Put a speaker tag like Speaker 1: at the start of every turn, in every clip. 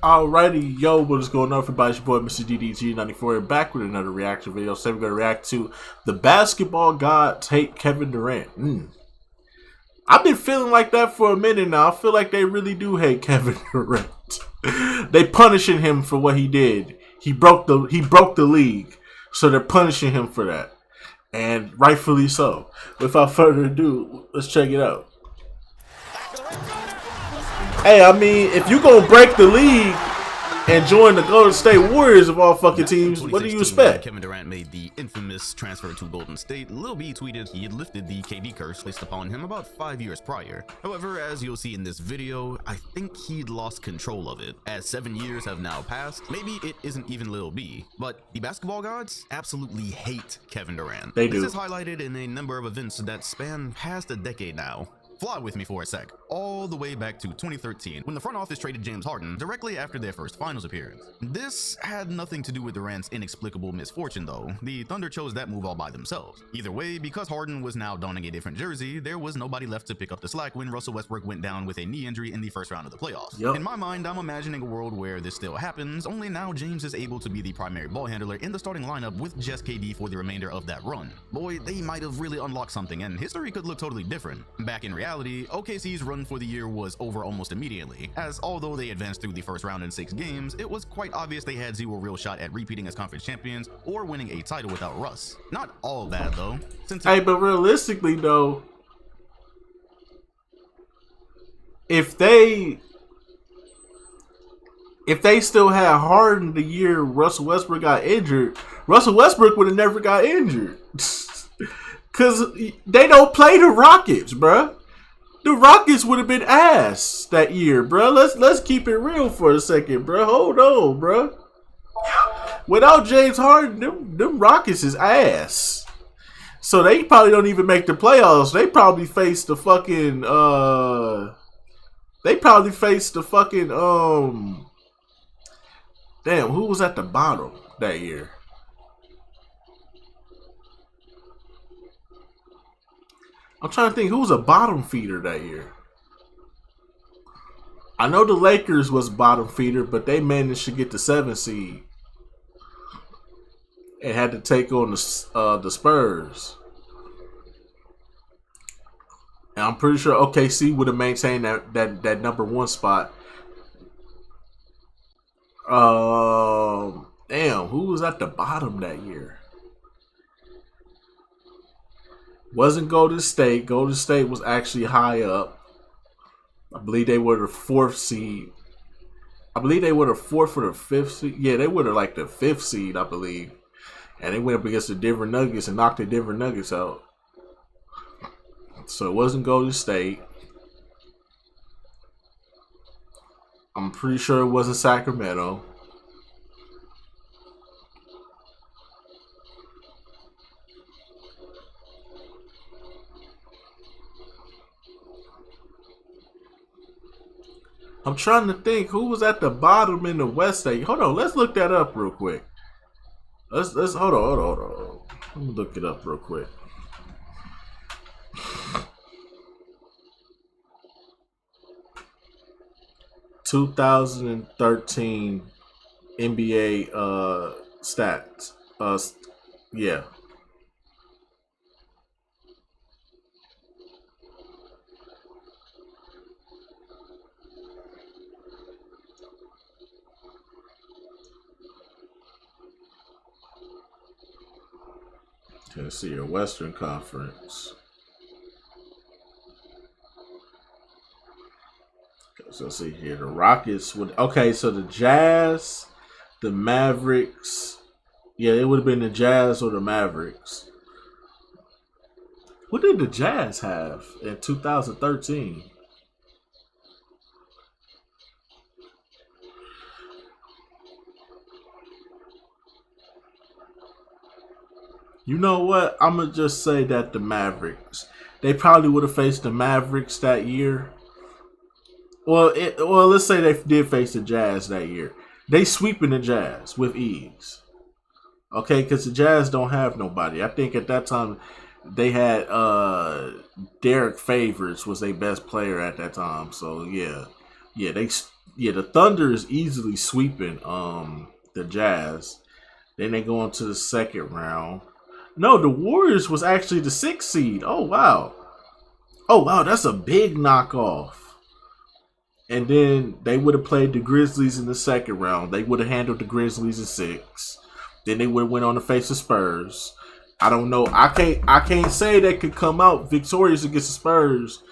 Speaker 1: Alrighty, yo, what is going on, everybody? It's your boy, Mr. DDG94, back with another reaction video. Today we're going to react to the basketball gods hate Kevin Durant. I've been feeling like that for a minute now. I feel like they really do hate Kevin Durant. They punishing him for what he did. He broke the league, so they're punishing him for that, and rightfully so. Without further ado, let's check it out. Hey, I mean, if you gonna break the league and join the Golden State Warriors of all fucking teams, what do you expect?
Speaker 2: Kevin Durant made the infamous transfer to Golden State. Lil B tweeted he had lifted the KD curse placed upon him about 5 years prior. However, as you'll see in this video, I think he'd lost control of it. As 7 years have now passed, maybe it isn't even Lil B, but the basketball gods absolutely hate Kevin Durant.
Speaker 1: They do.
Speaker 2: This is highlighted in a number of events that span past a decade now. Fly with me for a sec, all the way back to 2013, when the front office traded James Harden directly after their first finals appearance. This had nothing to do with Durant's inexplicable misfortune though. The Thunder chose that move all by themselves. Either way, because Harden was now donning a different jersey, there was nobody left to pick up the slack when Russell Westbrook went down with a knee injury in the first round of the playoffs. In my mind, I'm imagining a world where this still happens, only now James is able to be the primary ball handler in the starting lineup with just KD for the remainder of that run. Boy, they might have really unlocked something, and history could look totally different. Back in reality, OKC's run for the year was over almost immediately, as although they advanced through the first round in 6 games, it was quite obvious they had zero real shot at repeating as conference champions or winning a title without Russ. Not all bad though.
Speaker 1: Hey, but realistically though, if they still had Harden the year Russell Westbrook got injured, Russell Westbrook would have never got injured. Cause they don't play the Rockets, bruh. The Rockets would have been ass that year, bruh. Let's keep it real for a second, bruh. Hold on, bruh. Without James Harden, them Rockets is ass. So they probably don't even make the playoffs. They probably face the fucking damn, who was at the bottom that year? I'm trying to think who was a bottom feeder that year. I know the Lakers was bottom feeder, but they managed to get the 7th seed and had to take on the Spurs. And I'm pretty sure OKC would have maintained that number 1 spot. Damn, who was at the bottom that year? Wasn't Golden State. Golden State was actually high up. I believe they were the 4th seed. I believe they were the 4th or the 5th seed. Yeah, they were like the 5th seed, I believe. And they went up against the Denver Nuggets and knocked the Denver Nuggets out. So it wasn't Golden State. I'm pretty sure it wasn't Sacramento. I'm trying to think who was at the bottom in the West. Hold on, let's look that up real quick. Let's hold on. Let me look it up real quick. (2013) NBA stats. Yeah. Let's see your Western Conference. So let's see here. The Rockets would so the Jazz, the Mavericks. Yeah, it would have been the Jazz or the Mavericks. What did the Jazz have in 2013? You know what? I'm going to just say that the Mavericks. They probably would have faced the Mavericks that year. Well, let's say they did face the Jazz that year. They sweeping the Jazz with ease. Okay, because the Jazz don't have nobody. I think at that time they had Derek Favors was their best player at that time. So, yeah. Yeah, Yeah, the Thunder is easily sweeping the Jazz. Then they go into the second round. No, the Warriors was actually the 6th seed. Oh wow. Oh wow, that's a big knockoff. And then they would have played the Grizzlies in the second round. They would have handled the Grizzlies in 6. Then they would have went on to face the Spurs. I don't know. I can't say they could come out victorious against the Spurs,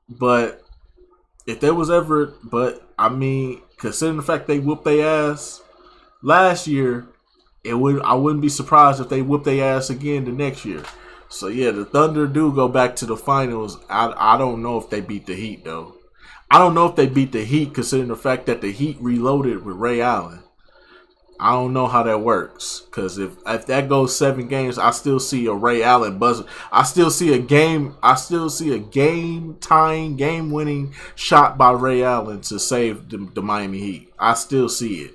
Speaker 1: but if there was ever, I mean, considering the fact they whooped their ass last year, I wouldn't be surprised if they whoop their ass again the next year. So yeah, the Thunder do go back to the finals. I don't know if they beat the Heat though. I don't know if they beat the Heat considering the fact that the Heat reloaded with Ray Allen. I don't know how that works because if that goes 7 games, I still see a Ray Allen buzzer. I still see a game tying, game winning shot by Ray Allen to save the Miami Heat. I still see it.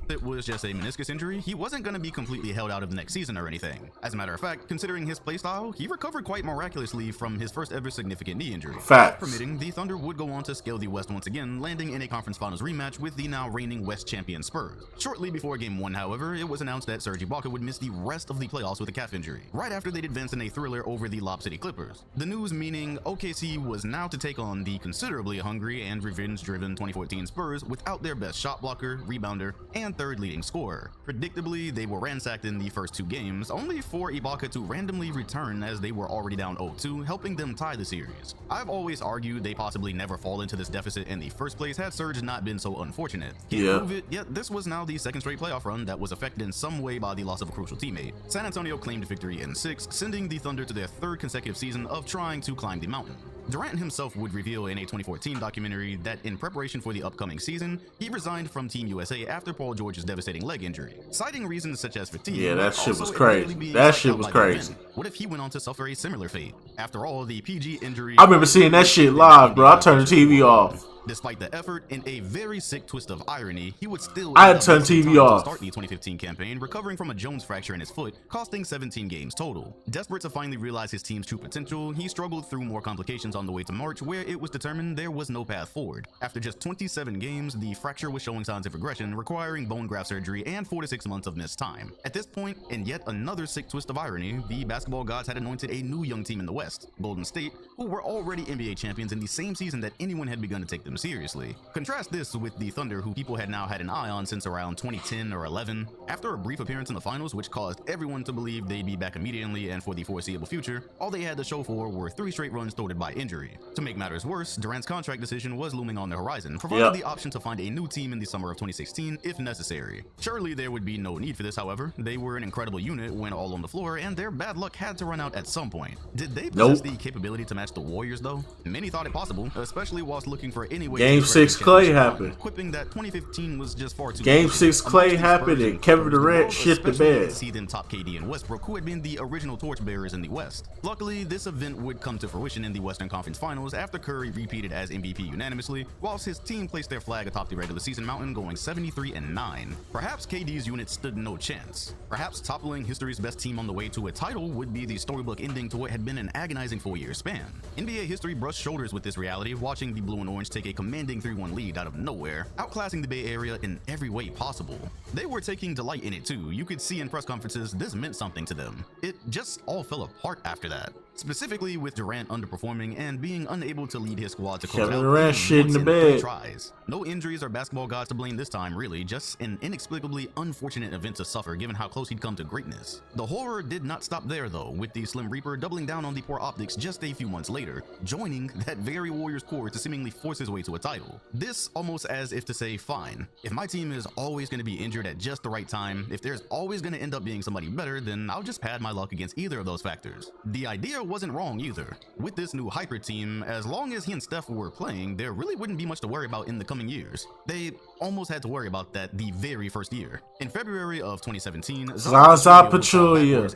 Speaker 2: It was just a meniscus injury, he wasn't going to be completely held out of the next season or anything. As a matter of fact, considering his playstyle, he recovered quite miraculously from his first ever significant knee injury.
Speaker 1: Facts.
Speaker 2: Permitting, the Thunder would go on to scale the West once again, landing in a conference finals rematch with the now reigning West champion Spurs. Shortly before Game 1, however, it was announced that Serge Ibaka would miss the rest of the playoffs with a calf injury, right after they'd advanced in a thriller over the Lob City Clippers. The news meaning OKC was now to take on the considerably hungry and revenge-driven 2014 Spurs without their best shot blocker, rebounder, and third leading scorer. Predictably, they were ransacked in the first 2 games, only for Ibaka to randomly return as they were already down 0-2, helping them tie the series. I've always argued they possibly never fall into this deficit in the first place had Serge not been so unfortunate. Can't prove it, yet this was now the second straight playoff run that was affected in some way by the loss of a crucial teammate. San Antonio claimed victory in 6, sending the Thunder to their 3rd consecutive season of trying to climb the mountain. Durant himself would reveal in a 2014 documentary that in preparation for the upcoming season, he resigned from Team USA after Paul George's devastating leg injury, citing reasons such as fatigue.
Speaker 1: Yeah, that shit was crazy. That shit was crazy.
Speaker 2: What if he went on to suffer a similar fate? After all, the PG injury...
Speaker 1: I remember seeing that shit live, bro. I turned the TV off.
Speaker 2: Despite the effort, in a very sick twist of irony, he would still
Speaker 1: I had to turn TV off.
Speaker 2: Start the 2015 campaign, recovering from a Jones fracture in his foot, costing 17 games total. Desperate to finally realize his team's true potential, he struggled through more complications on the way to March, where it was determined there was no path forward. After just 27 games, the fracture was showing signs of regression, requiring bone graft surgery and 4 to 6 months of missed time. At this point, in yet another sick twist of irony, the basketball gods had anointed a new young team in the West, Golden State, who were already NBA champions in the same season that anyone had begun to take them seriously. Contrast this with the Thunder, who people had now had an eye on since around 2010 or 11. After a brief appearance in the finals, which caused everyone to believe they'd be back immediately and for the foreseeable future, all they had to show for were 3 straight runs thwarted by injury. To make matters worse, Durant's contract decision was looming on the horizon, providing the option to find a new team in the summer of 2016 if necessary. Surely there would be no need for this, however. They were an incredible unit when all on the floor, and their bad luck had to run out at some point. Did they possess the capability to match the Warriors, though? Many thought it possible, especially whilst looking for any way
Speaker 1: Game 6 Clay happened.
Speaker 2: Quipping that 2015 was just far too
Speaker 1: Game 6 Clay happened and Kevin Durant shit the bed.
Speaker 2: See them top KD and Westbrook, who had been the original torchbearers in the West. Luckily, this event would come to fruition in the Western Conference Finals after Curry repeated as MVP unanimously, whilst his team placed their flag atop the regular season mountain, going 73-9. Perhaps KD's unit stood no chance. Perhaps toppling history's best team on the way to a title would be the storybook ending to what had been an agonizing 4-year span. NBA history brushed shoulders with this reality, watching the Blue and Orange take a commanding 3-1 lead out of nowhere, outclassing the Bay Area in every way possible. They were taking delight in it too. You could see in press conferences this meant something to them. It just all fell apart after that. Specifically with Durant underperforming and being unable to lead his squad to close
Speaker 1: Kevin
Speaker 2: out
Speaker 1: Durant shit in the bed.
Speaker 2: tries. No injuries or basketball gods to blame this time, really, just an inexplicably unfortunate event to suffer given how close he'd come to greatness. The horror did not stop there though, with the Slim Reaper doubling down on the poor optics just a few months later, joining that very Warriors core to seemingly force his way to a title. This almost as if to say, fine, if my team is always going to be injured at just the right time, if there's always going to end up being somebody better, then I'll just pad my luck against either of those factors. The idea wasn't wrong either. With this new hyper team, as long as he and Steph were playing, there really wouldn't be much to worry about in the coming years. They almost had to worry about that the very first year. In February of 2017,
Speaker 1: Zaza Pachulia,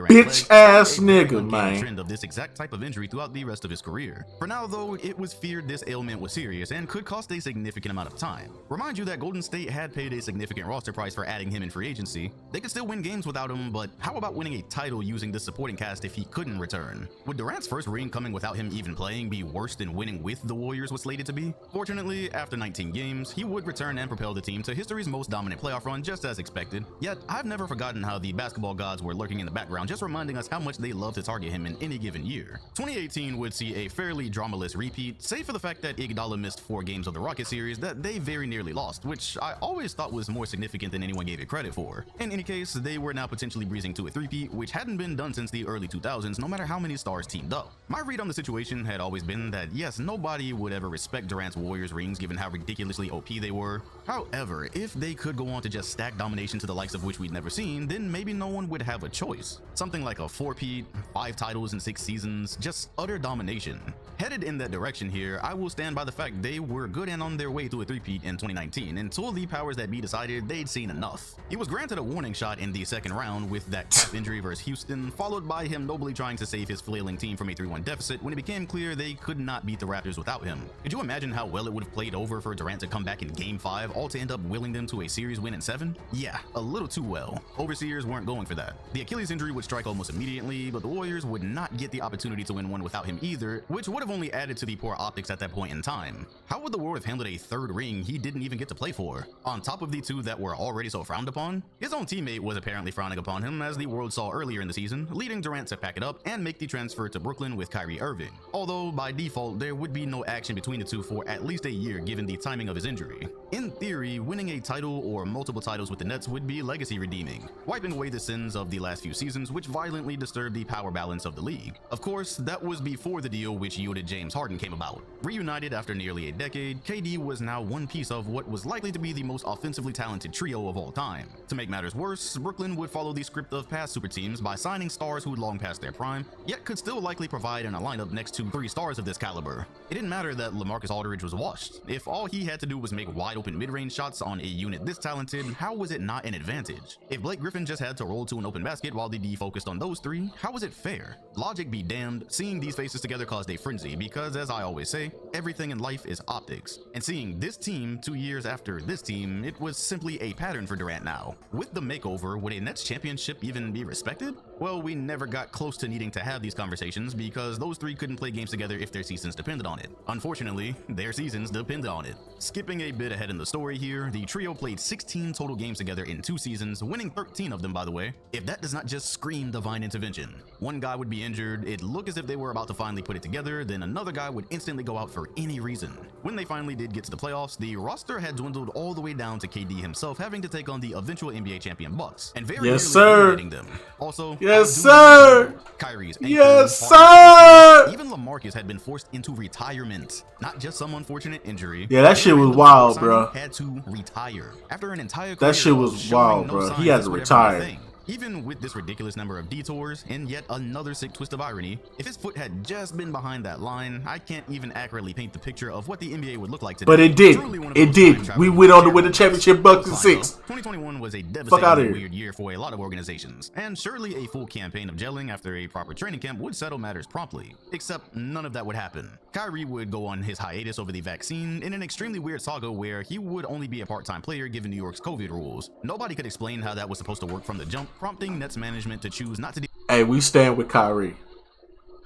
Speaker 1: bitch ass nigga, man.
Speaker 2: Trend of this exact type of injury throughout the rest of his career. For now, though, it was feared this ailment was serious. serious and could cost a significant amount of time. Remind you that Golden State had paid a significant roster price for adding him in free agency. They could still win games without him, but how about winning a title using this supporting cast if he couldn't return? Would Durant's first ring coming without him even playing be worse than winning with the Warriors was slated to be? Fortunately, after 19 games, he would return and propel the team to history's most dominant playoff run just as expected. Yet, I've never forgotten how the basketball gods were lurking in the background, just reminding us how much they love to target him in any given year. 2018 would see a fairly dramaless repeat, save for the fact that Iguodala missed 4 games of the Rocket series that they very nearly lost, which I always thought was more significant than anyone gave it credit for. In any case, they were now potentially breezing to a three-peat, which hadn't been done since the early 2000s, no matter how many stars teamed up. My read on the situation had always been that yes, nobody would ever respect Durant's Warriors rings given how ridiculously OP they were. However, if they could go on to just stack domination to the likes of which we'd never seen, then maybe no one would have a choice. Something like a 4-peat, 5 titles in 6 seasons, just utter domination. Headed in that direction here, I will stand by the fact they were good and on their way to a three-peat in 2019 until the powers that be decided they'd seen enough. He was granted a warning shot in the second round with that calf injury versus Houston, followed by him nobly trying to save his flailing team from a 3-1 deficit when it became clear they could not beat the Raptors without him. Could you imagine how well it would have played over for Durant to come back in Game 5, all to end up willing them to a series win in 7? Yeah, a little too well. Overseers weren't going for that. The Achilles injury would strike almost immediately, but the Warriors would not get the opportunity to win one without him either, which would have only added to the poor optics at that point in time. How would the world have handled a third ring he didn't even get to play for, on top of the 2 that were already so frowned upon? His own teammate was apparently frowning upon him, as the world saw earlier in the season, leading Durant to pack it up and make the transfer to Brooklyn with Kyrie Irving. Although, by default, there would be no action between the two for at least a year given the timing of his injury. In theory, winning a title or multiple titles with the Nets would be legacy redeeming, wiping away the sins of the last few seasons which violently disturbed the power balance of the league. Of course, that was before the deal which yielded James Harden came about. Reunited after nearly a decade, KD was now one piece of what was likely to be the most offensively talented trio of all time. To make matters worse, Brooklyn would follow the script of past super teams by signing stars who had long past their prime, yet could still likely provide in a lineup next to 3 stars of this caliber. It didn't matter that LaMarcus Aldridge was washed. If all he had to do was make wide open mid-range shots on a unit this talented, how was it not an advantage? If Blake Griffin just had to roll to an open basket while the D focused on those 3, how was it fair? Logic be damned, seeing these faces together caused a frenzy because, as I always say, everything in life is optics. And seeing this team 2 years after this team, it was simply a pattern for Durant now. With the makeover, would a Nets championship even be respected? Well, we never got close to needing to have these conversations because those 3 couldn't play games together if their seasons depended on it. Unfortunately, their seasons depended on it. Skipping a bit ahead in the story here, the trio played 16 total games together in 2 seasons, winning 13 of them by the way. If that does not just scream divine intervention. One guy would be injured, it'd look as if they were about to finally put it together, then another guy would instantly go out for any reason. When they finally did get to the playoffs, the roster had dwindled all the way down to KD himself having to take on the eventual NBA champion Bucks, and very nearly eliminating them. Also,
Speaker 1: yes sir,
Speaker 2: Kyrie's
Speaker 1: yes sir,
Speaker 2: even LaMarcus had been forced into retirement, not just some unfortunate injury.
Speaker 1: Yeah, that shit was wild, bro.
Speaker 2: Had to retire after an entire
Speaker 1: career. That shit was wild, bro. He had to retire.
Speaker 2: Even with this ridiculous number of detours and yet another sick twist of irony, if his foot had just been behind that line, I can't even accurately paint the picture of what the NBA would look like today.
Speaker 1: But it did. It did. We went on to win the championship Bucks in 6.
Speaker 2: 2021 was a devastating weird year for a lot of organizations, and surely a full campaign of gelling after a proper training camp would settle matters promptly. Except none of that would happen. Kyrie would go on his hiatus over the vaccine in an extremely weird saga where he would only be a part-time player given New York's COVID rules. Nobody could explain how that was supposed to work from the jump, prompting Nets management to choose not to do.
Speaker 1: Hey, we stand with Kyrie.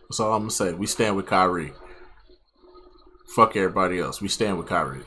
Speaker 1: That's all I'm gonna say. We stand with Kyrie. Fuck everybody else. We stand with Kyrie.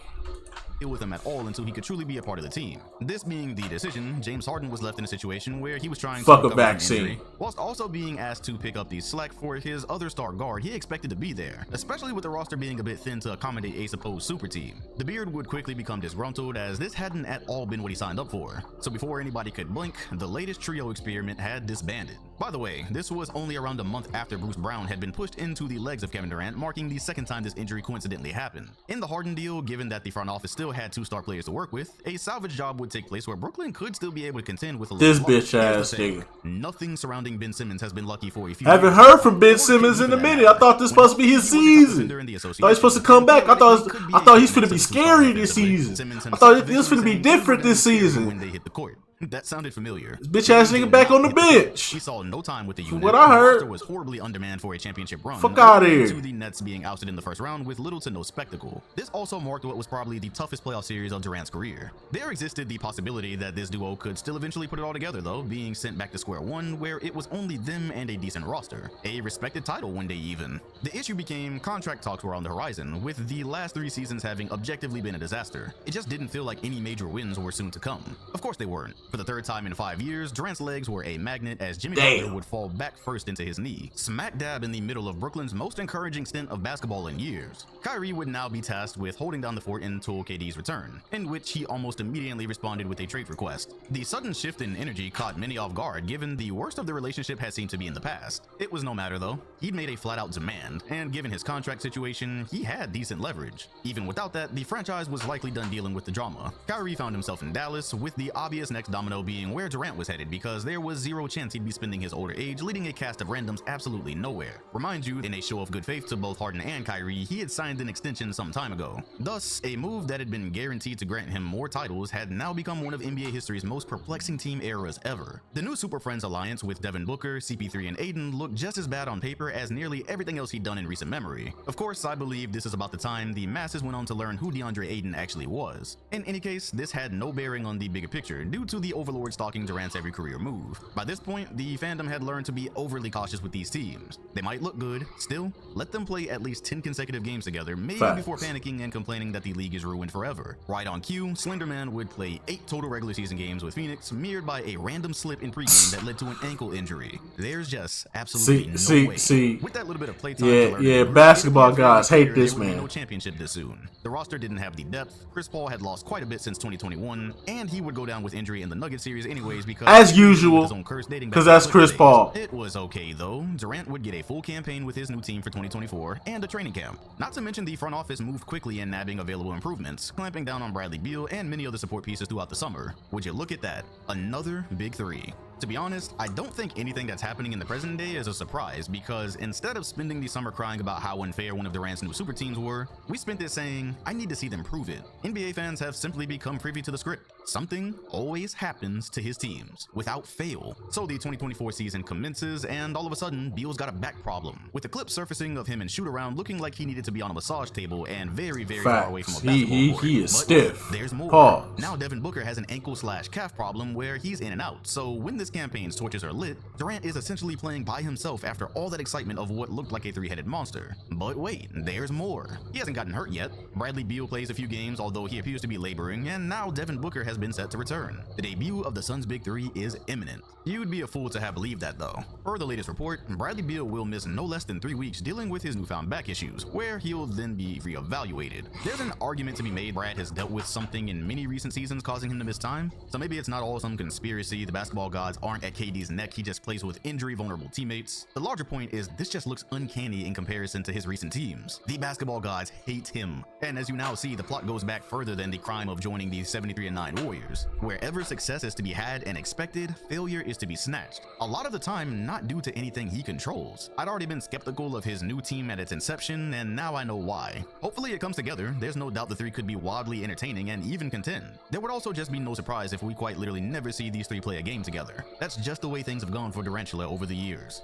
Speaker 2: With him at all until he could truly be a part of the team. This being the decision, James Harden was left in a situation where he was trying to recover from injury, whilst also being asked to pick up the slack for his other star guard he expected to be there, especially with the roster being a bit thin to accommodate a supposed super team. The Beard would quickly become disgruntled as this hadn't at all been what he signed up for. So before anybody could blink, the latest trio experiment had disbanded. By the way, this was only around a month after Bruce Brown had been pushed into the legs of Kevin Durant, marking the second time this injury coincidentally happened. In the Harden deal, given that the front office still had 2 star players to work with, a salvage job would take place where Brooklyn could still be able to contend with a
Speaker 1: this bitch ass nigga.
Speaker 2: Nothing surrounding Ben Simmons has been lucky for a few.
Speaker 1: Haven't heard from Ben Simmons in a minute. I thought this was supposed to be his season. I thought he's supposed to come back. I thought he's gonna be scary this season. I thought he was gonna be different this season.
Speaker 2: When they hit the court. That sounded familiar.
Speaker 1: Bitch ass nigga back on the bench.
Speaker 2: He saw no time with the unit.
Speaker 1: From what I heard,
Speaker 2: the roster was horribly undermanned for a championship run.
Speaker 1: Fuck out of here.
Speaker 2: To the Nets being ousted in the first round with little to no spectacle. This also marked what was probably the toughest playoff series of Durant's career. There existed the possibility that this duo could still eventually put it all together though, being sent back to square one where it was only them and a decent roster. A respected title one day even. The issue became contract talks were on the horizon, with the last 3 seasons having objectively been a disaster. It just didn't feel like any major wins were soon to come. Of course they weren't. For the 3rd time in 5 years, Durant's legs were a magnet as Jimmy Butler would fall back first into his knee, smack dab in the middle of Brooklyn's most encouraging stint of basketball in years. Kyrie would now be tasked with holding down the fort until KD's return, in which he almost immediately responded with a trade request. The sudden shift in energy caught many off guard given the worst of the relationship had seemed to be in the past. It was no matter though. He'd made a flat-out demand, and given his contract situation, he had decent leverage. Even without that, the franchise was likely done dealing with the drama. Kyrie found himself in Dallas, with the obvious next domino being where Durant was headed because there was zero chance he'd be spending his older age leading a cast of randoms absolutely nowhere. Remind you, in a show of good faith to both Harden and Kyrie, he had signed an extension some time ago. Thus, a move that had been guaranteed to grant him more titles had now become one of NBA history's most perplexing team eras ever. The new Super Friends alliance with Devin Booker, CP3, and Aiden looked just as bad on paper as nearly everything else he'd done in recent memory. Of course, I believe this is about the time the masses went on to learn who DeAndre Ayton actually was. In any case, this had no bearing on the bigger picture due to the overlord stalking Durant's every career move. By this point, the fandom had learned to be overly cautious with these teams. They might look good, still, let them play at least 10 consecutive games together, maybe before panicking and complaining that the league is ruined forever. Right on cue, Slenderman would play 8 total regular season games with Phoenix, mirrored by a random slip in pregame that led to an ankle injury. There's just absolutely no way. With that little bit of playtime,
Speaker 1: basketball guys hate this man.
Speaker 2: No championship this soon. The roster didn't have the depth. Chris Paul had lost quite a bit since 2021, and he would go down with injury in the Nuggets series anyways because, as usual,
Speaker 1: because that's Chris Paul.
Speaker 2: It was okay though. Durant would get a full campaign with his new team for 2024 and a training camp. Not to mention the front office moved quickly in nabbing available improvements, clamping down on Bradley Beal and many other support pieces throughout the summer. Would you look at that? Another big 3. To be honest, I don't think anything that's happening in the present day is a surprise because instead of spending the summer crying about how unfair one of Durant's new super teams were, we spent it saying, I need to see them prove it. NBA fans have simply become privy to the script. Something always happens to his teams, without fail. So the 2024 season commences and all of a sudden, Beal's got a back problem. With the clip surfacing of him in shoot-around looking like he needed to be on a massage table and very far away from a basketball court.
Speaker 1: He is stiff.
Speaker 2: There's more.
Speaker 1: Pause.
Speaker 2: Now Devin Booker has an ankle/calf problem where he's in and out. So when this campaign's torches are lit, Durant is essentially playing by himself after all that excitement of what looked like a 3-headed monster. But wait, there's more. He hasn't gotten hurt yet. Bradley Beal plays a few games, although he appears to be laboring, and now Devin Booker has been set to return. The debut of the Suns' Big 3 is imminent. You'd be a fool to have believed that though. Per the latest report, Bradley Beal will miss no less than 3 weeks dealing with his newfound back issues, where he'll then be reevaluated. There's an argument to be made Brad has dealt with something in many recent seasons causing him to miss time, so maybe it's not all some conspiracy, the basketball gods aren't at KD's neck, he just plays with injury vulnerable teammates. The larger point is this just looks uncanny in comparison to his recent teams. The basketball gods hate him, and as you now see, the plot goes back further than the crime of joining the 73-9 Warriors. Wherever success is to be had and expected, failure is to be snatched. A lot of the time, not due to anything he controls. I'd already been skeptical of his new team at its inception, and now I know why. Hopefully it comes together. There's no doubt the 3 could be wildly entertaining and even contend. There would also just be no surprise if we quite literally never see these 3 play a game together. That's just the way things have gone for Durantula over the years.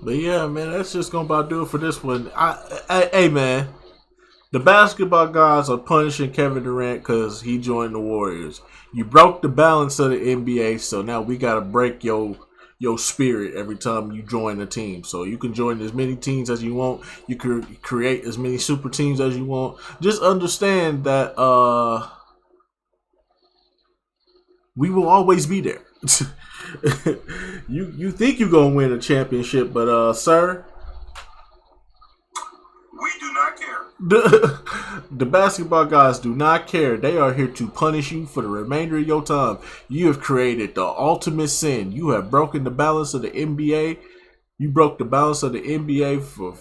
Speaker 1: But yeah, man, that's just gonna about do it for this one. Hey, man, the basketball guys are punishing Kevin Durant because he joined the Warriors. You broke the balance of the NBA, so now we gotta break your spirit every time you join a team. So you can join as many teams as you want. You can create as many super teams as you want. Just understand that we will always be there. You think you're gonna win a championship, but sir,
Speaker 3: we do not care.
Speaker 1: The basketball guys do not care. They are here to punish you for the remainder of your time. You have created the ultimate sin. You have broken the balance of the NBA. You broke the balance of the NBA for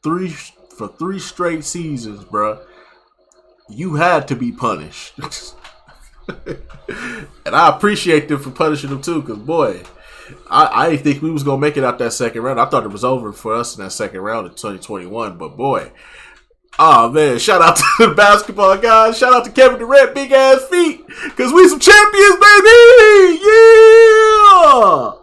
Speaker 1: three straight seasons, bruh. You had to be punished. And I appreciate them for punishing them too, because boy, I didn't think we was gonna make it out that second round. I thought it was over for us in that second round of 2021, but boy, Oh man, shout out to the basketball guys. Shout out to Kevin Durant, big ass feet. Cause we some champions, baby! Yeah!